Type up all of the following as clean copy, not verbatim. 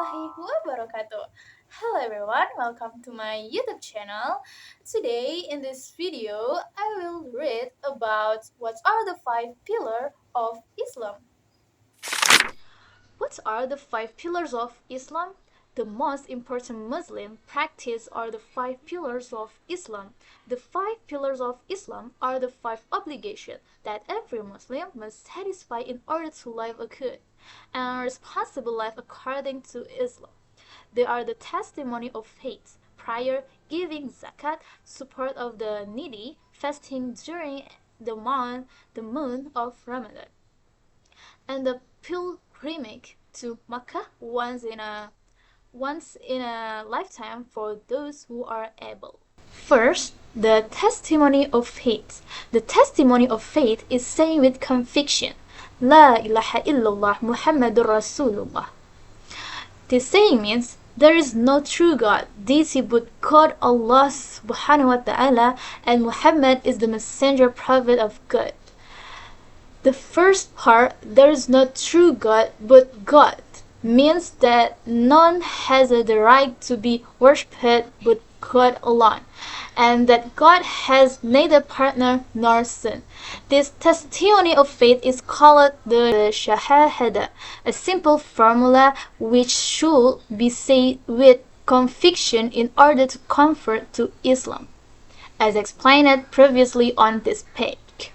warahmatullahi wabarakatuh. Hello everyone, welcome to my YouTube channel. Today in this video, I will read about what are the five pillars of Islam. What are the five pillars of Islam? The most important Muslim practice are the five pillars of Islam. The five pillars of Islam are the five obligations that every Muslim must satisfy in order to live a good and responsible life according to Islam. They are the testimony of faith, prayer, giving zakat, support of the needy, fasting during the month of Ramadan, and the pilgrimage to Mecca once in a lifetime for those who are able. First, the testimony of faith. The testimony of faith is saying with conviction, La ilaha illallah Muhammadur Rasulullah. This saying means there is no true God, deity but God Allah subhanahu wa ta'ala, and Muhammad is the messenger prophet of God. The first part, there is no true God but God, means that none has the right to be worshipped but God alone, and that God has neither partner nor son. This testimony of faith is called the Shahada, a simple formula which should be said with conviction in order to convert to Islam, as explained previously on this page.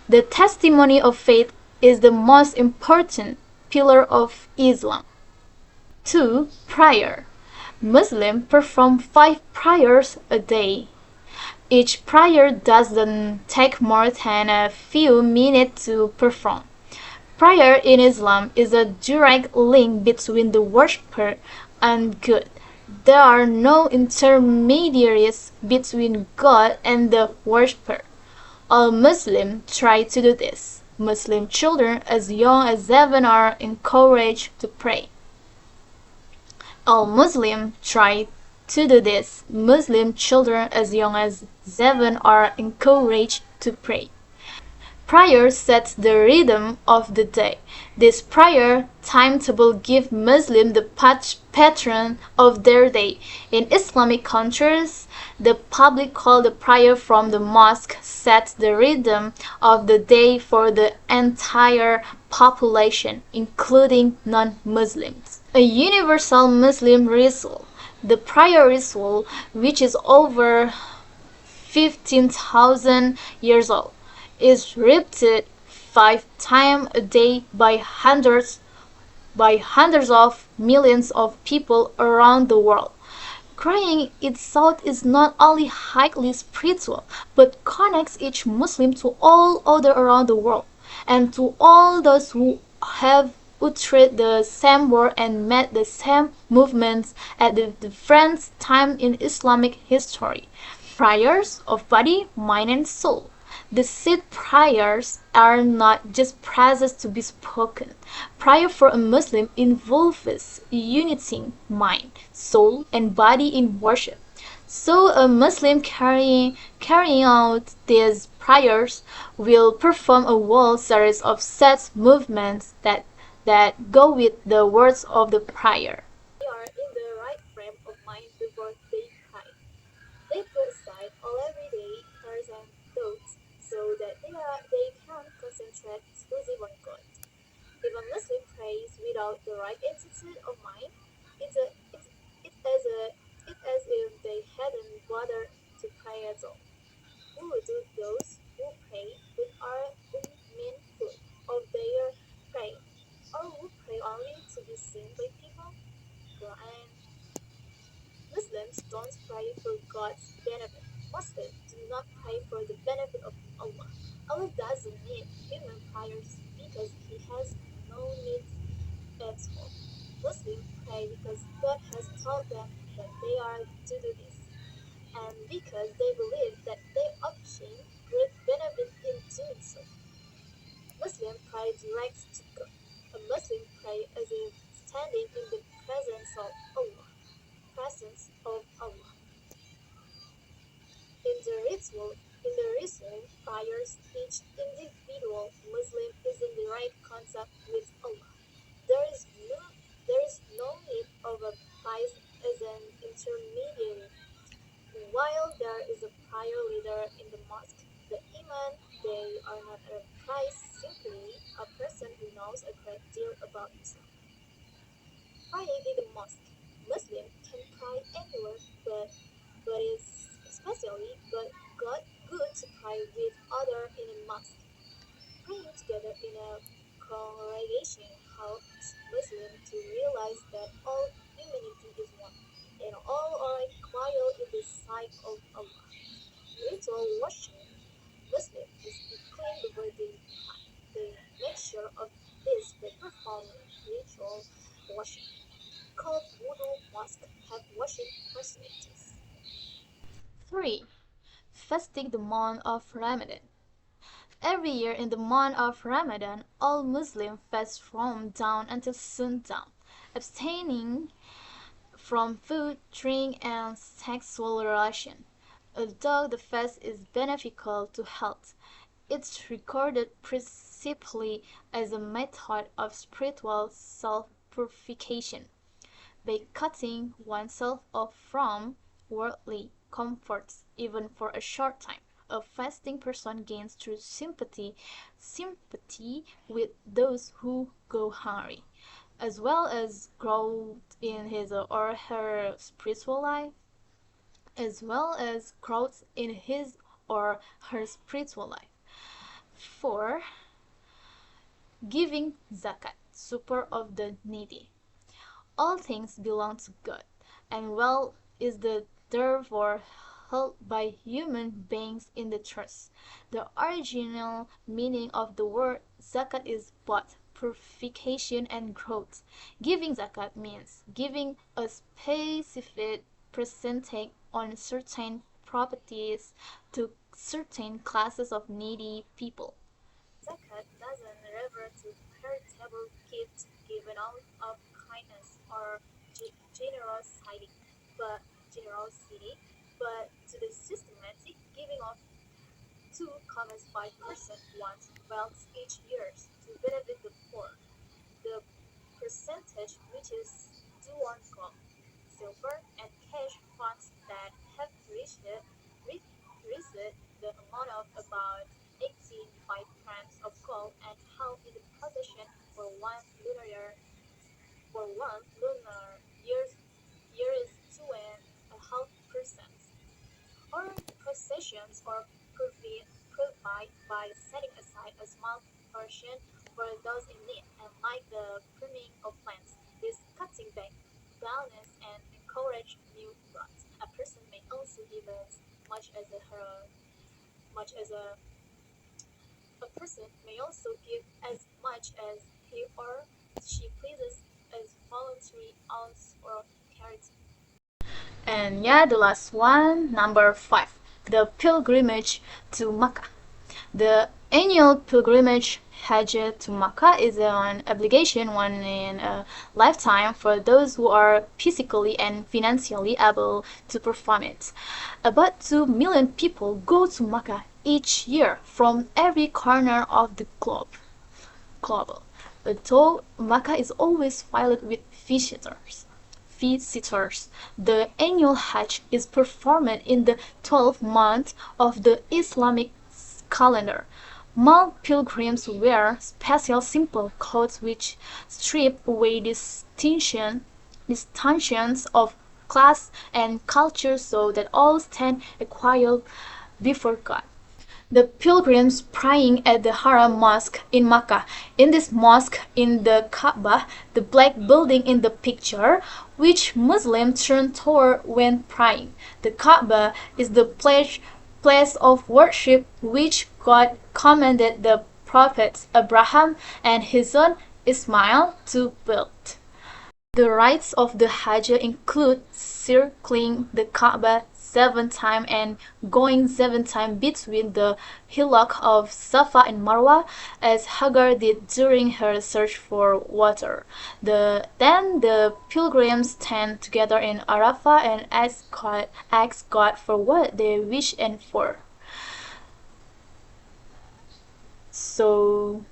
The testimony of faith is the most important pillar of Islam. 2. Prayer. Muslims perform 5 prayers a day. Each prayer doesn't take more than a few minutes to perform. Prayer in Islam is a direct link between the worshipper and God. There are no intermediaries between God and the worshipper. All Muslims try to do this. Muslim children as young as 7 are encouraged to pray. All Muslims try to do this. Muslim children as young as 7 are encouraged to pray. Prayer sets the rhythm of the day. This prayer timetable gives Muslims the pattern of their day. In Islamic countries, the public call the prayer from the mosque sets the rhythm of the day for the entire population, including non-Muslims. A universal Muslim ritual. The prayer ritual, which is over 15,000 years old, is repeated 5 times a day by hundreds of millions of people around the world. Praying itself is not only highly spiritual, but connects each Muslim to all others around the world, and to all those who have uttered the same word and made the same movements at the different times in Islamic history. Prayers of body, mind, and soul. The said prayers are not just phrases to be spoken. Prayer for a Muslim involves uniting mind, soul, and body in worship. So a Muslim carrying out these prayers will perform a whole series of set movements that go with the words of the prayer. They are in the right frame of mind before they pray. They put aside all everyday cares and thoughts so that they can concentrate exclusively on God. If a Muslim prays without the right attitude of mind, it's as if they hadn't bothered to pray at all. Who do those who pray but are unmindful of their praying, or who pray only to be seen by people? Quran. Muslims don't pray for God's benefit. Muslims do not pray for the benefit of Allah. Allah doesn't need human prayers because He has no needs at all. Muslims pray because God has told them that they are to do this, and because they believe that they obtain great benefit in doing so. Muslim pray direct to God. A Muslim pray as if standing in the presence of Allah. In the ritual prayers, each individual Muslim is in direct contact with Allah. There is no need Praying in the mosque. Muslims can pray anywhere, but it's especially good to pray with others in a mosque. Praying together in a congregation helps Muslims to realize that all humanity is one, and all are equal in the sight of Allah. Ritual worship. Muslims must be clean before they make sure of this by performing ritual worship. Called wudu mosques have worship facilities. 3. Fasting the month of Ramadan. Every year in the month of Ramadan, all Muslims fast from dawn until sundown, abstaining from food, drink, and sexual relation. Although the fast is beneficial to health, it's recorded principally as a method of spiritual self-purification. By cutting oneself off from worldly comforts even for a short time, a fasting person gains true sympathy with those who go hungry, as well as growth in his or her spiritual life, as well as growth in his or her spiritual life. 4. Giving zakat, support of the needy. All things belong to God, and wealth is therefore held by human beings in the trust. The original meaning of the word zakat is buat, purification and growth. Giving zakat means giving a specific percentage on certain properties to certain classes of needy people. Zakat doesn't refer to charitable gifts given out of kindness or generosity, but to the systematic giving of 2.5% one's wealth each year to benefit the poor. The percentage which is due on gold, silver, and cash funds that have reached the amount of about 85 grams of gold and held in the possession for one lunar year is 2.5%. Or possessions or provide by setting aside a small portion for those in need, and like the pruning of plants, this cutting back balance and encourage new growth. A person may also give as much as much as a person may also give as much as he or she pleases as voluntary alms or charity. And yeah, the last one, number 5, the pilgrimage to Mecca. The annual pilgrimage Hajj to Mecca is an obligation one in a lifetime for those who are physically and financially able to perform it. About 2 million people go to Mecca each year from every corner of the globe. Although Mecca is always filled with visitors. The annual Hajj is performed in the 12th month of the Islamic calendar. Male pilgrims wear special simple clothes which strip away distinctions of class and culture so that all stand equal before God. The pilgrims praying at the Haram Mosque in Mecca. In this mosque in the Kaaba, the black building in the picture, which Muslims turn toward when praying. The Kaaba is the place of worship which God commanded the prophets Abraham and his son Ismail to build. The rites of the Hajj include circling the Kaaba 7 times and going 7 times between the hillock of Safa and Marwa, as Hagar did during her search for water. Then the pilgrims stand together in Arafah and ask God for what they wish and for. So,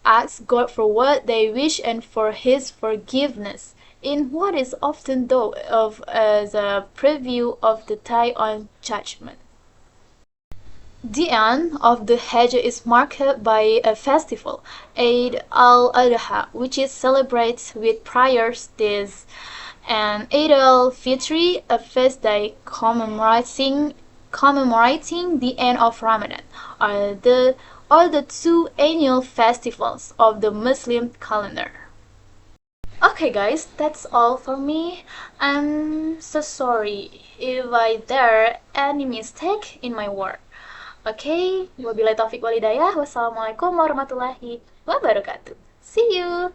ask God for what they wish and for His forgiveness, in what is often thought of as a preview of the day on Judgment. The end of the Hajj is marked by a festival, Eid al-Adha, which is celebrated with prayers days, and Eid al-Fitr, a feast day commemorating the end of Ramadan, are the two annual festivals of the Muslim calendar. Okay, guys, that's all for me. I'm so sorry if I there any mistake in my work. Okay, wabillahi taufik walhidayah. Wassalamualaikum warahmatullahi wabarakatuh. See you.